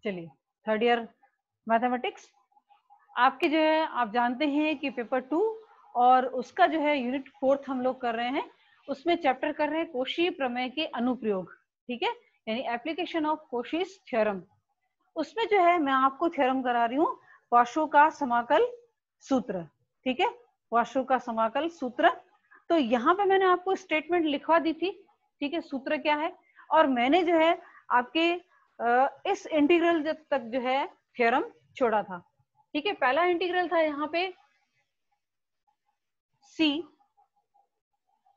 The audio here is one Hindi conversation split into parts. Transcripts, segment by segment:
चलिए, थर्ड ईयर मैथमेटिक्स आपके जो है, आप जानते हैं कि पेपर 2 और उसका जो है यूनिट 4 हम लोग कर रहे हैं। उसमें चैप्टर कर रहे हैं कोशी प्रमेय के अनुप्रयोग, ठीक है, यानी एप्लीकेशन ऑफ कोशीज थ्योरम। उसमें जो है मैं आपको थ्योरम करा रही हूँ पार्श्वों का समाकल सूत्र, ठीक है, पार्श्वों का समाकल सूत्र। तो यहाँ पे मैंने आपको स्टेटमेंट लिखवा दी थी, ठीक है, सूत्र क्या है, और मैंने जो है आपके इस इंटीग्रल तक जो है थ्योरम छोड़ा था, ठीक है। पहला इंटीग्रल था यहाँ पे c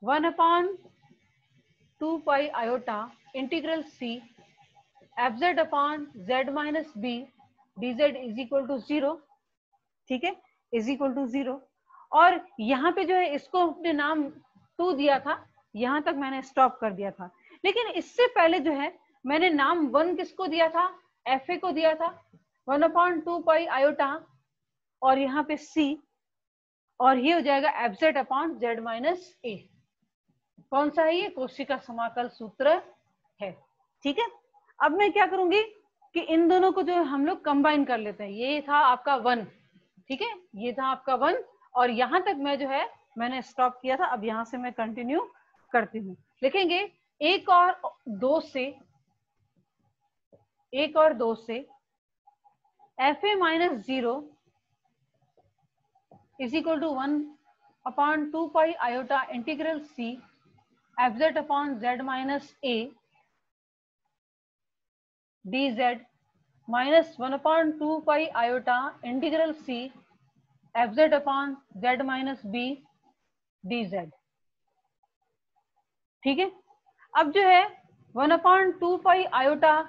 1/2 pi iota integral c fz/z minus b dz is equal to 0, ठीक है, इज इक्वल टू 0। और यहाँ पे जो है इसको अपने नाम 2 दिया था, यहाँ तक मैंने स्टॉप कर दिया था। लेकिन इससे पहले जो है मैंने नाम 1 किसको दिया था, fa को दिया था, 1/2 पाई आयोटा, और यहाँ पे c, और ये हो जाएगा fz/z माइनस a। कौन सा है ये, कोशी का समाकल सूत्र है, ठीक है। अब मैं क्या करूंगी कि इन दोनों को जो हम लोग कंबाइन कर लेते हैं। ये था आपका 1, ठीक है, ये था आपका 1, और यहां तक मैं जो है मैंने स्टॉप किया था। अब यहां से मैं कंटिन्यू करती हूँ। लिखेंगे 1 और 2 से fa minus 0 is equal to 1/2 pi iota integral c fz/z minus a dz minus 1/2 pi iota integral c fz/z minus b dz, ठीक है। अब जो है 1/2 पाई आयोटा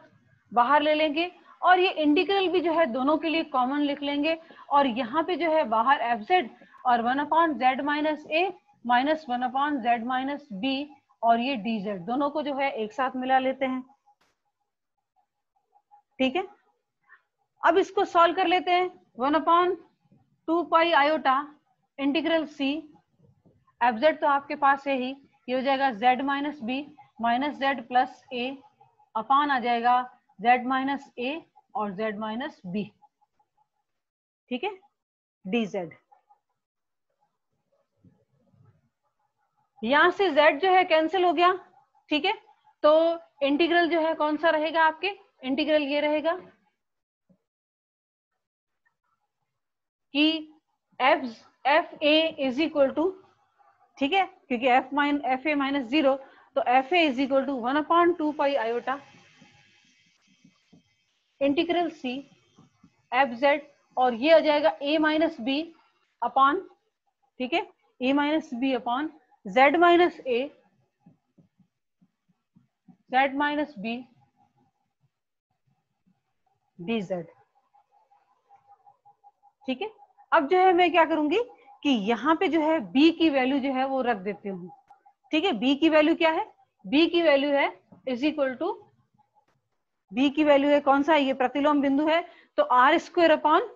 बाहर ले लेंगे, और ये इंटीग्रल भी जो है दोनों के लिए कॉमन लिख लेंगे, और यहाँ पे जो है बाहर fz और 1/z minus a minus 1/z minus b, और ये dz दोनों को जो है एक साथ मिला लेते हैं, ठीक है। अब इसको सॉल्व कर लेते हैं। 1/2 pi iota integral c, fz तो आपके पास है ही, ये हो जाएगा z minus b minus z plus a, upon आ जाएगा z माइनस a और z माइनस b, ठीक है, dz। यहां से z जो है कैंसिल हो गया, ठीक है। तो इंटीग्रल जो है कौन सा रहेगा आपके, इंटीग्रल ये रहेगा कि f a is equal to, ठीक है, क्योंकि एफ ए माइनस 0, तो f a is equal to 1/2 pi iota integral c f z, और ये आ जाएगा a माइनस बी अपॉन, ठीक है, a minus b upon z minus a z minus b dz, ठीक है। अब जो है मैं क्या करूंगी कि यहाँ पे जो है b की वैल्यू जो है वो रख देती हूँ, ठीक है। b की वैल्यू क्या है, b की वैल्यू है इज इक्वल टू, b की वैल्यू है कौन सा, ये प्रतिलोम बिंदु है, तो r स्क्वायर अपॉन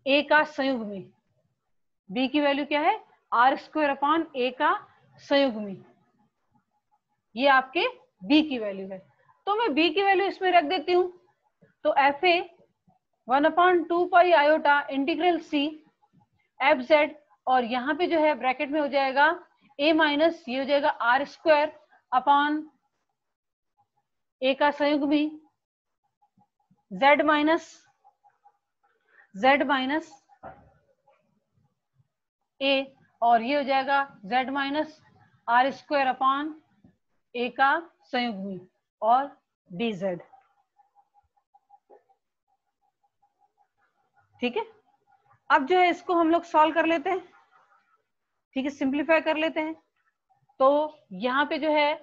a का संयुग्मी। b की वैल्यू क्या है, r स्क्वायर अपॉन a का संयुग्मी, ये आपके b की वैल्यू है। तो मैं b की वैल्यू इसमें रख देती हूँ, तो एफ ए 1/2 pi iota integral c F z, और यहाँ पे जो है ब्रैकेट में हो जाएगा a माइनस, ये हो जाएगा r स्क्वायर अपॉन a का संयुग्मी z माइनस a, और ये हो जाएगा z minus r square upon a का संयुग्मी और dz, ठीक है। अब जो है इसको हम लोग सॉल्व कर लेते हैं, ठीक है, सिंप्लीफाई कर लेते हैं। तो यहाँ पे जो है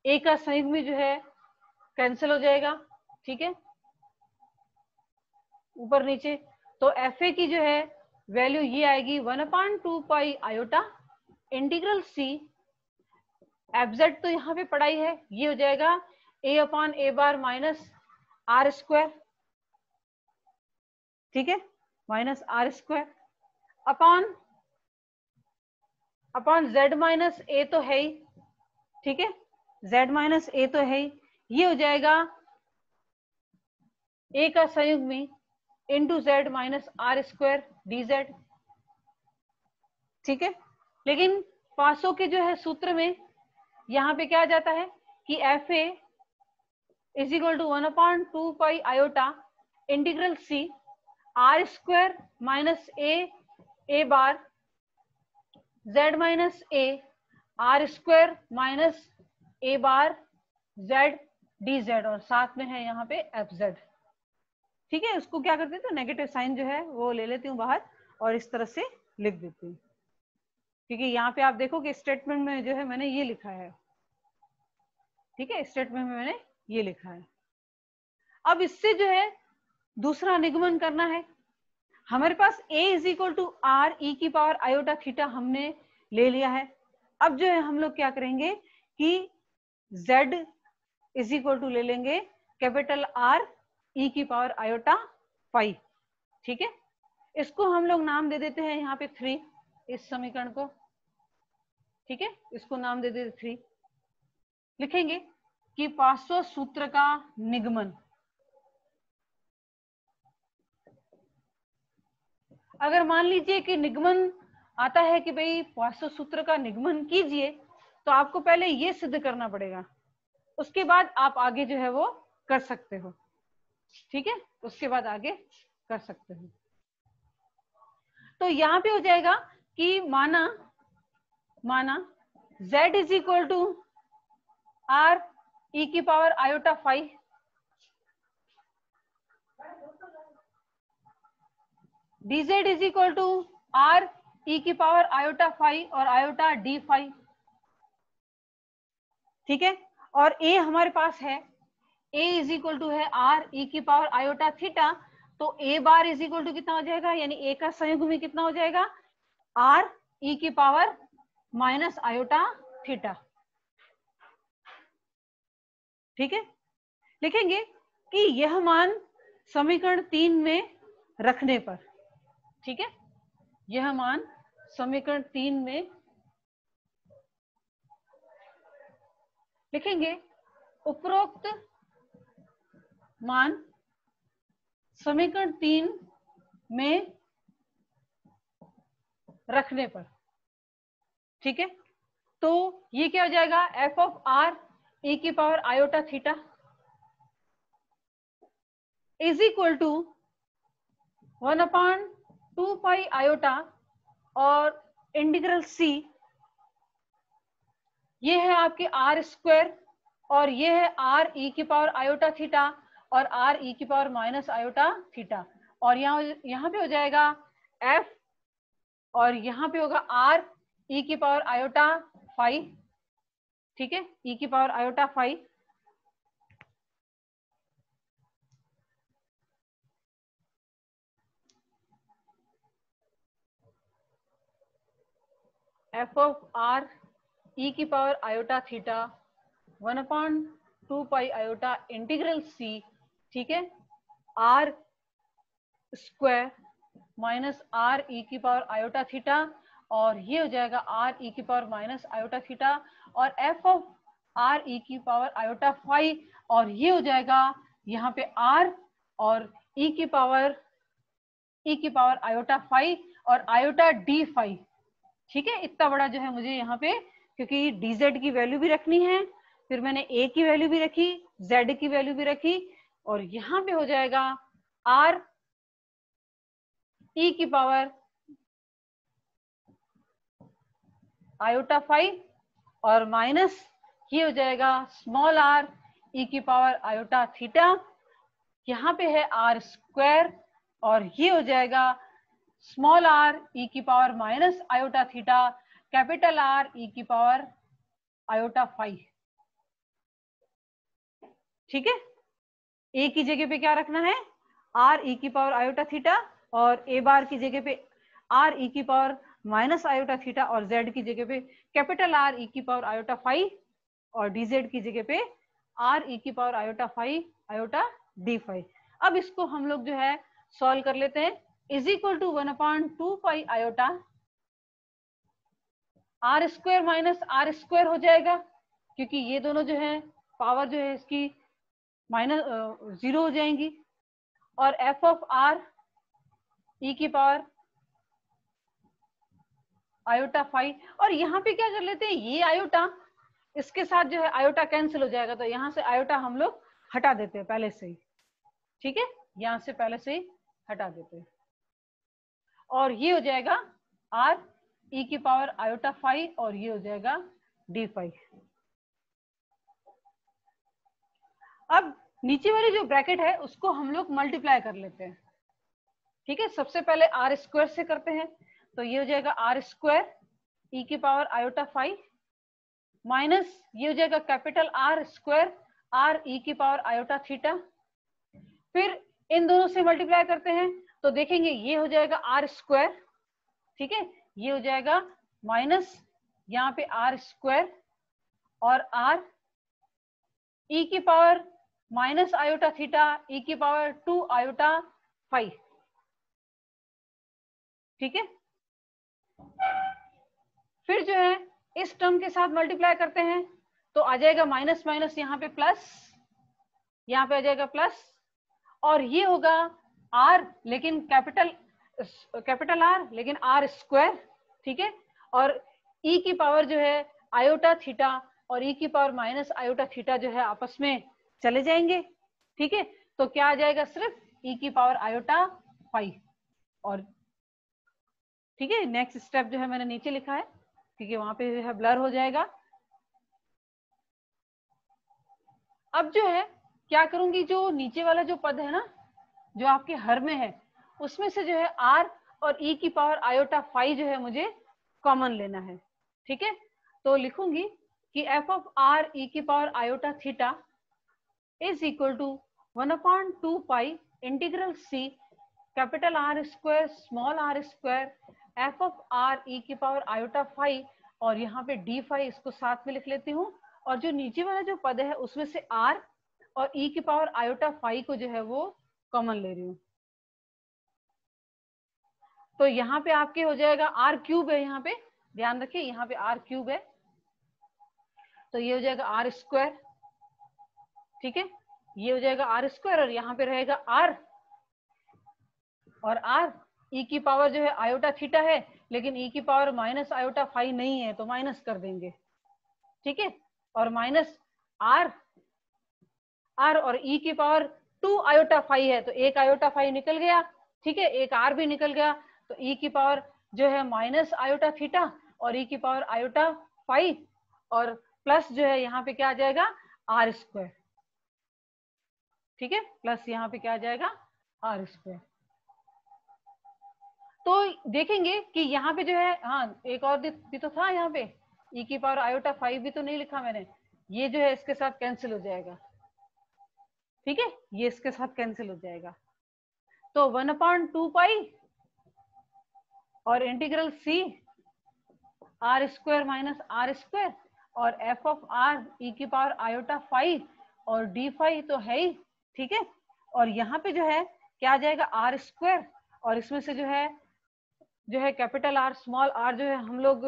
a का संयुग्मी जो है कैंसिल हो जाएगा, ठीक है, ऊपर नीचे। तो एफ ए की जो है वैल्यू ये आएगी 1/2 pi iota integral c f z, तो यहाँ पे पढ़ाई है, ये हो जाएगा a upon a bar minus r square, ठीक है, minus r square upon z minus a तो है ही, ठीक है, z माइनस a तो है ही, ये हो जाएगा ए का संयुग्मी into Z minus are square D Z. ठीक है, लेकिन पासो के जो है सूत्र में यहाँ पे क्या आ जाता है कि f a is equal to 1/2 pi iota integral C R square minus a bar z minus a r square minus a bar z d z, और साथ में है यहाँ पे एफ जेड। ठीक है, उसको क्या करते हैं तो नेगेटिव साइन जो है वो ले लेती हूँ बाहर और इस तरह से लिख देती हूँ, क्योंकि यहाँ पे आप देखो कि स्टेटमेंट में जो है मैंने ये लिखा है। ठीक है, स्टेटमेंट में मैंने ये लिखा है। अब इससे जो है दूसरा निगमन करना है। हमारे पास a is equal to R E की पावर आयोटा थीटा हमने ले लिया है। अब जो है हम लोग क्या करेंगे कि z इज इक्वल टू ले लेंगे कैपिटल आर ई की पावर आयोटा फाई। ठीक है, इसको हम लोग नाम दे देते हैं यहाँ पे 3, इस समीकरण को। ठीक है, इसको नाम दे देते 3। लिखेंगे कि पासो सूत्र का निगमन, अगर मान लीजिए कि निगमन आता है कि भाई पासो सूत्र का निगमन कीजिए, तो आपको पहले ये सिद्ध करना पड़ेगा, उसके बाद आप आगे जो है वो कर सकते हो। ठीक है, उसके बाद आगे कर सकते हो। तो यहां पे हो जाएगा कि माना z is equal to R E की power iota phi, dz is equal to R E की पावर आयोटा फाई और आयोटा डी फाई। ठीक है, और a हमारे पास है, a इज इक्वल टू है आर ई की पावर आयोटा थीटा, तो a bar is equal to कितना हो जाएगा, यानी a का संयुग्मी कितना हो जाएगा, आर ई की पावर माइनस आयोटा थीटा। ठीक है, लिखेंगे कि यह मान समीकरण 3 में रखने पर, ठीक है, यह मान समीकरण 3 में लिखेंगे, उपरोक्त मान समीकरण 3 में रखने पर। ठीक है, तो ये क्या हो जाएगा, एफ ऑफ आर ई की power iota theta is equal to 1/2 pi iota और इंटीग्रल सी, ये है आपके आर स्क्वायर और ये है आर ई की पावर आयोटा थीटा और आर ई की पावर माइनस आयोटा थीटा, और यहाँ पे हो जाएगा एफ और यहाँ पे होगा आर ई की पावर आयोटा फाई। ठीक है, ई की power iota phi, F of R E की power iota theta 1/2 pi iota integral C. ठीक है, आर स्क्वायर माइनस आर ई की पावर आयोटा थीटा, और ये हो जाएगा आर ई की पावर माइनस आयोटा थीटा, और एफ ऑफ आर ई की पावर आयोटा फाई, और ये हो जाएगा यहाँ पे आर और ई की पावर आयोटा फाई और आयोटा डी फाई। ठीक है, इतना बड़ा जो है मुझे यहाँ पे, क्योंकि dz की वैल्यू भी रखनी है, फिर मैंने a की वैल्यू भी रखी, z की वैल्यू भी रखी, और यहाँ पे हो जाएगा r e की पावर आयोटा फाई और माइनस ये हो जाएगा स्मॉल r e की पावर आयोटा थीटा, यहाँ पे है r स्क्वायर और ये हो जाएगा स्मॉल r e की power minus iota theta, capital R e की पावर आयोटा फाई। ठीक है, a की जगह पे क्या रखना है, r e की पावर आयोटा थीटा, और a बार की जगह पे r e की पावर माइनस आयोटा थीटा, और z की जगह पे कैपिटल R e की पावर आयोटा फाई, और dz की जगह पे r e की power iota phi iota D phi. अब इसको हम लोग जो है सॉल्व कर लेते हैं, is equal to 1/2 pi iota r square minus are square हो जाएगा, क्योंकि ये दोनों जो है पावर जो है इसकी माइनस 0 हो जाएंगी, और एफ ऑफ आर ई की पावर आयोटा फाइव। और यहाँ पे क्या कर लेते हैं, ये आयोटा इसके साथ जो है आयोटा कैंसिल हो जाएगा, तो यहाँ से आयोटा हम लोग हटा देते हैं पहले से ही, ठीक है, यहाँ से पहले से ही हटा देते हैं। और ये हो जाएगा आर ई की पावर आयोटा फाइव और ये हो जाएगा डी फाइव। अब नीचे वाली जो ब्रैकेट है उसको हम लोग मल्टीप्लाई कर लेते हैं, ठीक है। सबसे पहले आर स्क्वायर से करते हैं, तो ये हो जाएगा आर स्क्वायर ई की पावर आयोटा फाइव माइनस ये हो जाएगा capital r square R E की पावर आयोटा थीटा। फिर इन दोनों से मल्टीप्लाई करते हैं तो देखेंगे ये हो जाएगा आर स्क्वायर, ठीक है, ये हो जाएगा माइनस यहाँ पे आर स्क्वायर और आर ई की power minus iota theta E की पावर 2 आयोटा फाइव, ठीक है। फिर जो है इस टर्म के साथ मल्टीप्लाई करते हैं तो आ जाएगा माइनस माइनस यहाँ पे प्लस, यहाँ पे आ जाएगा प्लस, और ये होगा आर लेकिन कैपिटल आर लेकिन आर स्क्वायर, ठीक है। और ई की पावर जो है आयोटा थीटा और ई की पावर माइनस आयोटा थीटा जो है आपस में चले जाएंगे, ठीक है। तो क्या आ जाएगा, सिर्फ ई की पावर आयोटा फाइव। और ठीक है, नेक्स्ट स्टेप जो है मैंने नीचे लिखा है क्योंकि वहां पे जो है ब्लर हो जाएगा। अब जो है क्या करूंगी, जो नीचे वाला जो पद है ना जो आपके हर में है उसमें से जो है आर और ई की पावर आयोटा फाइव जो है मुझे कॉमन लेना है, ठीक है। तो लिखूंगी कि एफ ऑफ आर ई की power iota theta is equal to 1/2 pi integral c capital r square small r square f of R E की पावर आयोटा फाइव, और यहाँ पे डी फाइव इसको साथ में लिख लेती हूँ। और जो नीचे वाला जो पद है उसमें से आर और ई की पावर आयोटा फाइव को जो है वो कॉमन ले रही हूँ। तो यहाँ पे आपके हो जाएगा आर क्यूब है, यहाँ पे ध्यान रखिए यहाँ पे आर क्यूब है, तो ये हो जाएगा आर स्क्वायर, ठीक है, ये हो जाएगा आर स्क्वायर और यहाँ पे रहेगा आर, और आर ई की पावर जो है आयोटा थीटा है लेकिन ई की पावर माइनस आयोटा फाइव नहीं है तो माइनस कर देंगे, ठीक है। और माइनस आर और ई की पावर 2 आयोटा फाइव है तो एक आयोटा फाइव निकल गया, ठीक है, एक आर भी निकल गया, तो ई की पावर जो है माइनस आयोटा थीटा और ई की पावर आयोटा फाइव और प्लस जो है यहाँ पे क्या आ जाएगा आर स्क्वायर, ठीक है, प्लस यहाँ पे क्या आ जाएगा आर स्क्वायर। तो देखेंगे कि यहाँ पे जो है, हाँ एक और भी तो था यहाँ पे, ई की पावर आयोटा फाइव भी तो नहीं लिखा मैंने, ये जो है इसके साथ कैंसिल हो जाएगा, ठीक है, ये इसके साथ कैंसिल हो जाएगा। तो 1/2 पाई और integral C R square minus are square और एफ ऑफ आर ई की पावर आयोटा फाइव और डी फाइव तो है ही, ठीक है। और यहाँ पे जो है क्या आ जाएगा आर स्क्वायर और इसमें से जो है कैपिटल आर स्मॉल आर जो है हम लोग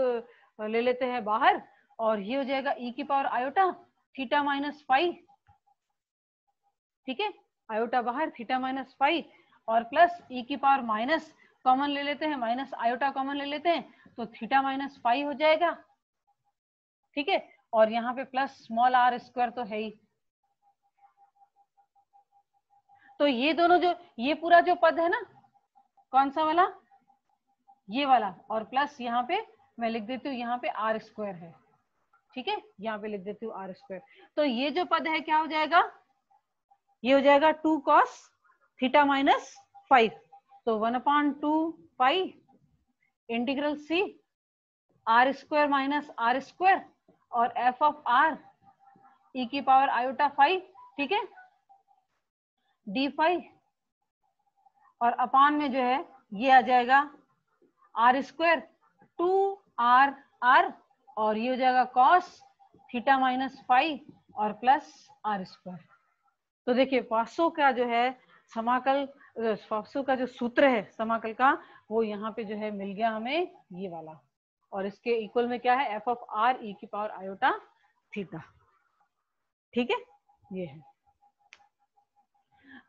ले लेते हैं बाहर, और ये हो जाएगा ई की power iota theta minus five, ठीक है, आयोटा बाहर थीटा माइनस फाइव और प्लस ई की पावर माइनस कॉमन ले लेते हैं, माइनस आयोटा कॉमन ले लेते हैं तो थीटा माइनस फाइव हो जाएगा, ठीक है। और यहाँ पे प्लस स्मॉल आर स्क्वायर तो है ही। तो ये दोनों जो ये पूरा जो पद है ना, कौन सा वाला, ये वाला, और प्लस यहाँ पे मैं लिख देती हूँ यहाँ पे आर स्क्वायर है, ठीक है, यहाँ पे लिख देती हूँ आर स्क्वायर। तो ये जो पद है क्या हो जाएगा, ये हो जाएगा 2 cos थीटा माइनस फाइव, तो 1/2 pi integral C R square minus are square और एफ ऑफ आर ई की पावर आयोटा फाइव, ठीक है, डी फाइव, और अपान में जो है ये आ जाएगा आर स्क्वायर 2 आर आर और ये हो जाएगा कॉस थीटा माइनस फाइव और प्लस आर स्क्वायर। तो देखिए पासो का जो है समाकल, पासो का जो सूत्र है समाकल का वो यहाँ पे जो है मिल गया हमें ये वाला, और इसके इक्वल में क्या है एफ ऑफ आर ई की पावर आयोटा थीटा, ठीक है, ये है।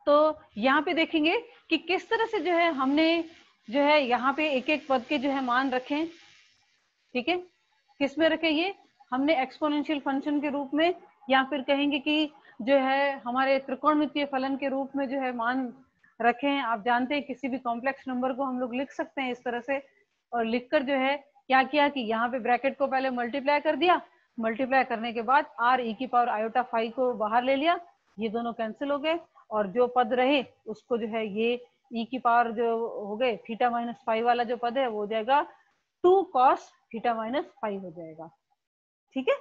तो यहाँ पे देखेंगे कि किस तरह से जो है हमने जो है यहाँ पे एक एक पद के जो है मान रखे, ठीक है। किस में रखे? ये हमने एक्सपोनेंशियल फंक्शन के रूप में, या फिर कहेंगे कि जो है हमारे त्रिकोणमितीय फलन के रूप में जो है मान रखे हैं। आप जानते हैं किसी भी कॉम्प्लेक्स नंबर को हम लोग लिख सकते हैं इस तरह से, और लिखकर जो है क्या किया कि यहाँ पे ब्रैकेट को पहले मल्टीप्लाई कर दिया, मल्टीप्लाई करने के बाद आर ई की पावर आयोटा फाइव को बाहर ले लिया, ये दोनों कैंसिल हो गए, और जो पद रहे उसको जो है ये ई की पावर जो हो गए थीटा माइनस फाइव वाला जो पद है वो हो जाएगा 2 cos थीटा माइनस फाइव हो जाएगा, ठीक है।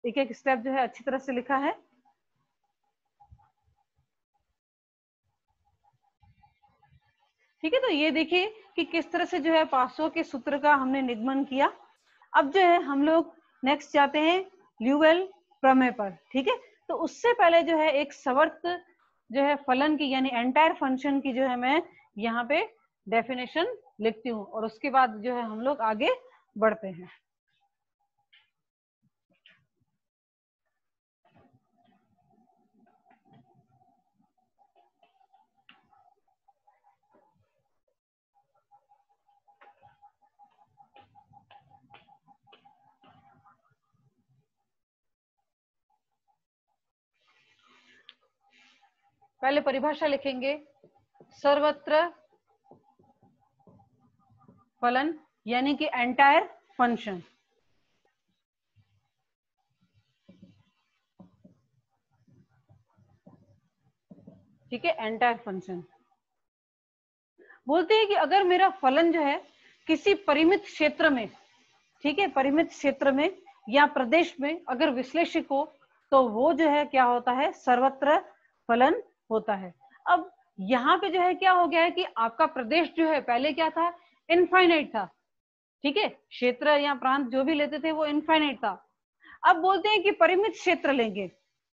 एक एक स्टेप जो है अच्छी तरह से लिखा है, ठीक है। तो ये देखिए कि किस तरह से जो है पासो के सूत्र का हमने निगमन किया। अब जो है हम लोग नेक्स्ट जाते हैं ल्यूवेल प्रमेय पर, ठीक है। तो उससे पहले जो है एक सवर्त जो है फलन की यानी एंटायर फंक्शन की जो है मैं यहाँ पे डेफिनेशन लिखती हूँ, और उसके बाद जो है हम लोग आगे बढ़ते हैं। पहले परिभाषा लिखेंगे, सर्वत्र फलन यानी कि एंटायर फंक्शन, ठीक है। एंटायर फंक्शन बोलते हैं कि अगर मेरा फलन जो है किसी परिमित क्षेत्र में, ठीक है, परिमित क्षेत्र में या प्रदेश में अगर विश्लेषिक हो तो वो जो है क्या होता है, सर्वत्र फलन होता है। अब यहाँ पे जो है क्या हो गया है कि आपका प्रदेश जो है पहले क्या था, इनफाइनाइट था, ठीक है। क्षेत्र या प्रांत जो भी लेते थे वो इनफाइनाइट था। अब बोलते हैं कि परिमित क्षेत्र लेंगे,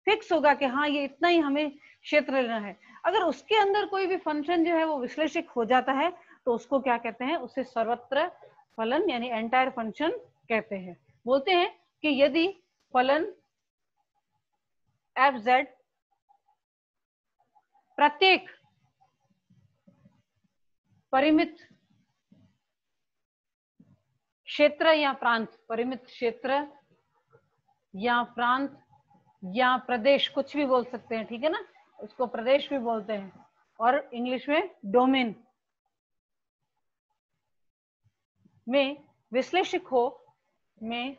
फिक्स होगा कि हाँ ये इतना ही हमें क्षेत्र लेना है। अगर उसके अंदर कोई भी फंक्शन जो है वो विश्लेषिक हो जाता है तो उसको क्या कहते हैं, उसे सर्वत्र फलन यानी एंटायर फंक्शन कहते हैं। बोलते हैं कि यदि फलन एफ जेड प्रत्येक परिमित क्षेत्र या प्रांत, परिमित क्षेत्र या प्रांत या प्रदेश, कुछ भी बोल सकते हैं, ठीक है ना, उसको प्रदेश भी बोलते हैं, और इंग्लिश में डोमेन में विश्लेषिक हो, में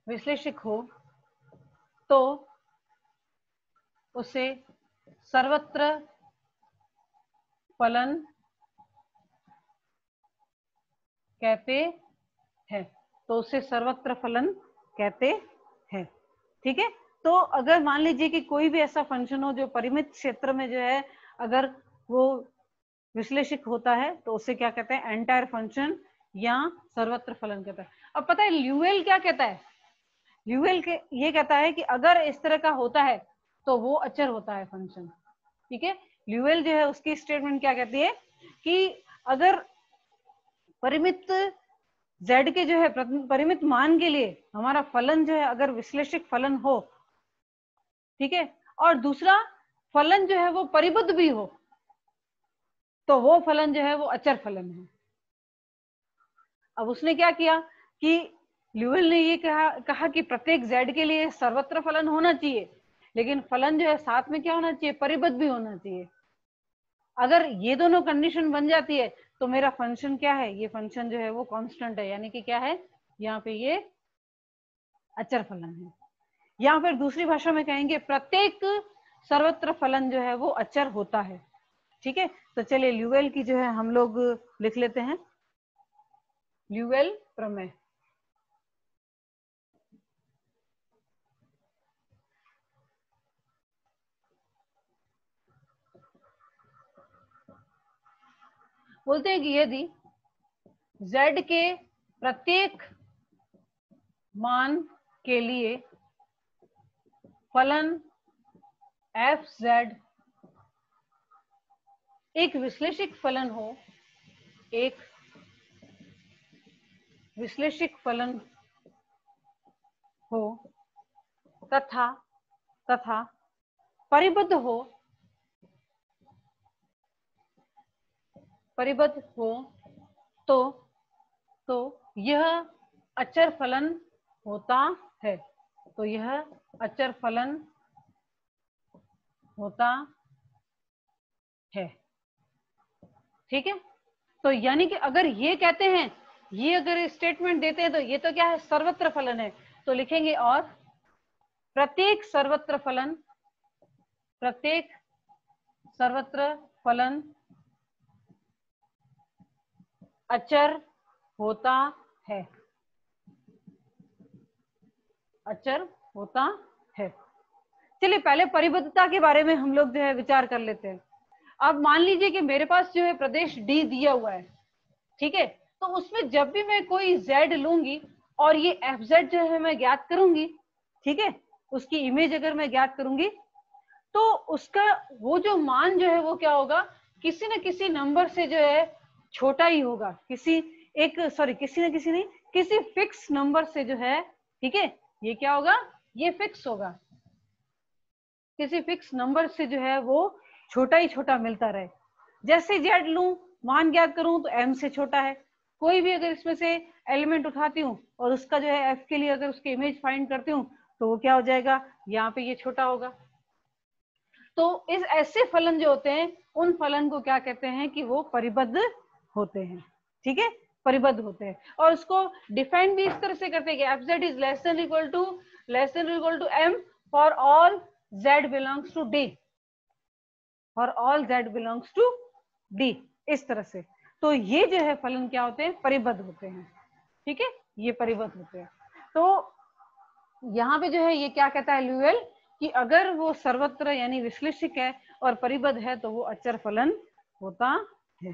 विश्लेषिक हो तो उसे सर्वत्र फलन कहते हैं, तो उसे सर्वत्र फलन कहते हैं, ठीक है। तो अगर मान लीजिए कि कोई भी ऐसा फंक्शन हो जो परिमित क्षेत्र में जो है अगर वो विश्लेषिक होता है तो उसे क्या कहते हैं, एंटायर फंक्शन या सर्वत्र फलन कहता है। अब पता है ल्यूवेल क्या कहता है, ल्यूवेल के ये कहता है कि अगर इस तरह का होता है तो वो अचर होता है फंक्शन, ठीक है। ल्यूवेल जो है उसकी स्टेटमेंट क्या कहती है कि अगर परिमित z के जो है परिमित मान के लिए हमारा फलन जो है अगर विश्लेषिक फलन हो, ठीक है, और दूसरा फलन जो है वो परिबद्ध भी हो तो वो फलन जो है वो अचर फलन है। अब उसने क्या किया कि ल्यूवेल ने ये कहा कि प्रत्येक z के लिए सर्वत्र फलन होना चाहिए, लेकिन फलन जो है साथ में क्या होना चाहिए, परिबद्ध भी होना चाहिए। अगर ये दोनों कंडीशन बन जाती है तो मेरा फंक्शन क्या है, ये फंक्शन जो है वो कांस्टेंट है, यानी कि क्या है, यहाँ पे ये अचर फलन है। या फिर दूसरी भाषा में कहेंगे प्रत्येक सर्वत्र फलन जो है वो अचर होता है, ठीक है। तो चलिए ल्यूवेल की जो है हम लोग लिख लेते हैं, ल्यूवेल प्रमेय। बोलते हैं कि यदि z के प्रत्येक मान के लिए फलन एफ जेड एक विश्लेषिक फलन हो, एक विश्लेषिक फलन हो तथा परिबद्ध हो तो यह अचर फलन होता है। तो यह अचर फलन होता है। ठीक है, तो यानी कि अगर ये कहते हैं, ये अगर स्टेटमेंट देते हैं तो ये तो क्या है, सर्वत्र फलन है। तो लिखेंगे और प्रत्येक सर्वत्र फलन अचर होता है। अचर होता है। चलिए पहले परिबद्धता के बारे में हम लोग जो है विचार कर लेते हैं। अब मान लीजिए कि मेरे पास जो है प्रदेश डी दिया हुआ है, ठीक है, तो उसमें जब भी मैं कोई z लूंगी और ये fz जो है मैं ज्ञात करूंगी, ठीक है, उसकी इमेज अगर मैं ज्ञात करूंगी तो उसका वो जो मान जो है वो क्या होगा, किसी न किसी नंबर से जो है छोटा ही होगा, किसी फिक्स नंबर से जो है, ठीक है, ये क्या होगा, ये फिक्स होगा, किसी फिक्स नंबर से जो है वो छोटा ही छोटा मिलता रहे। जैसे z लूं, मान ज्ञात करूं तो m से छोटा है। कोई भी अगर इसमें से एलिमेंट उठाती हूँ और उसका जो है f के लिए अगर उसकी इमेज फाइंड करती हूँ तो वो क्या हो जाएगा, यहाँ पे ये छोटा होगा। तो इस ऐसे फलन जो होते हैं उन फलन को क्या कहते हैं कि वो परिबद्ध होते हैं। ठीक है, परिबद्ध होते हैं। और उसको डिफाइन भी इस तरह से करते हैं कि fz is less than equal to m for all z belongs to d, for all z belongs to d, इस तरह से। तो ये जो है फलन क्या होते हैं, परिबद्ध होते हैं। ठीक है, ये परिबद्ध होते हैं। तो यहाँ पे जो है ये क्या कहता है ल्यूएल कि अगर वो सर्वत्र यानी विश्लेषिक है और परिबद्ध है तो वो अचर फलन होता है।